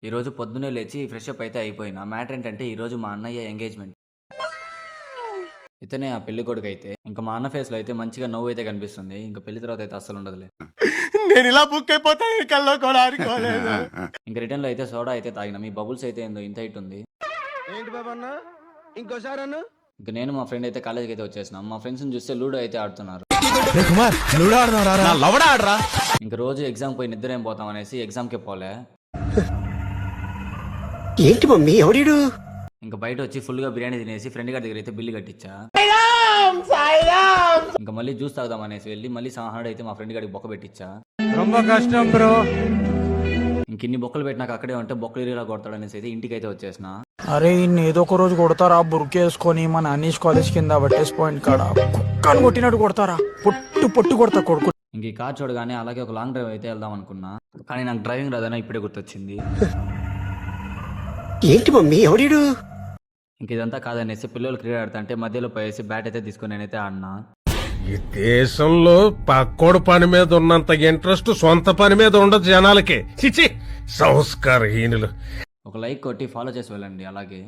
ఈరోజు పొద్దున్నే లేచి ఫ్రెష్ అప్ అయితే అయిపోయినా. మ్యాటర్ ఏంటంటే ఈరోజు మా అన్నయ్య ఎంగేజ్మెంట్. ఇతనే ఆ పెళ్లి కొడుకు అయితే. ఇంకా మా అన్న ఫేస్లో అయితే మంచిగా నవ్వు అయితే కనిపిస్తుంది. ఇంకా పెళ్లి తర్వాత అయితే అస్సలు ఉండదులే. నేను ఇలా బుక్ అయిపోతాను కల్లో కూడా అనుకోలేదు. ఇంకా రిటర్న్లో అయితే సోడా అయితే తాగిన. మీ బబుల్స్ అయితే ఏందో ఇంత హైట్ ఉంది. ఏంటి బాబా అన్న ఇంకోసారి అన్న ఇంకా నేను మా ఫ్రెండ్ అయితే కాలేజ్కి అయితే వచ్చేసినాం. మా ఫ్రెండ్స్ని చూస్తే లూడో అయితే ఆడుతున్నారు. ఇంకా రోజు ఎగ్జామ్ పోయి నిద్ర ఏం పోతాం అనేసి ఎగ్జామ్కే పోలే. ఏంటి మమ్మీ ఎవడీడు? ఇంకా బయట వచ్చి ఫుల్గా బిర్యానీ తినేసి ఫ్రెండ్ గారి దగ్గర అయితే బిల్లు కట్టించా. ఇంకా మళ్ళీ జ్యూస్ తాగుదాం అనేసి వెళ్ళి మళ్ళీ 700 అయితే మా ఫ్రెండ్ గారికి బొక్క పెట్టించా. ரொம்ப కష్టం బ్రో. ఇంక ఇన్ని బొక్కలు పెట్టినాక అక్కడే ఉంటే బొక్కలు ఇరిలా కొడతాడు అనేసి అయితే ఇంటికి అయితే వచ్చేసిన. అరే ఇన్ని ఏదో ఒక రోజు కొడతారా బుర్కేసుకొని మన అనీష్ కాలేజ్ కింద బట్టేసి పాయింట్ కాడ కుక్కను కొట్టినట్టు కొడతారా, పొట్టు పొట్టు కొడతా కొడుకు. ఇంక ఈ కార్ చూడగానే అలాగే ఒక లాంగ్ డ్రైవ్ అయితే వెళ్దాం అనుకున్నా. కానీ నాకు డ్రైవింగ్ రాదని ఇప్పుడే గుర్తొచ్చింది. ఏంటి మమ్మీ ఎవడీడు? ఇంక ఇదంతా కాదనేసి పిల్లలు క్రికెట్ ఆడుతుంటే మధ్యలో పోయేసి బ్యాట్ అయితే తీసుకుని నేనైతే ఆడినా. ఈ దేశంలో పక్కోడు పని మీద ఉన్నంత ఇంట్రెస్ట్ సొంత పని మీద ఉండదు జనాలకి. చిచి సంస్కారహీనులు. ఒక లైక్ కొట్టి ఫాలో చేసి వెళ్ళండి అలాగే.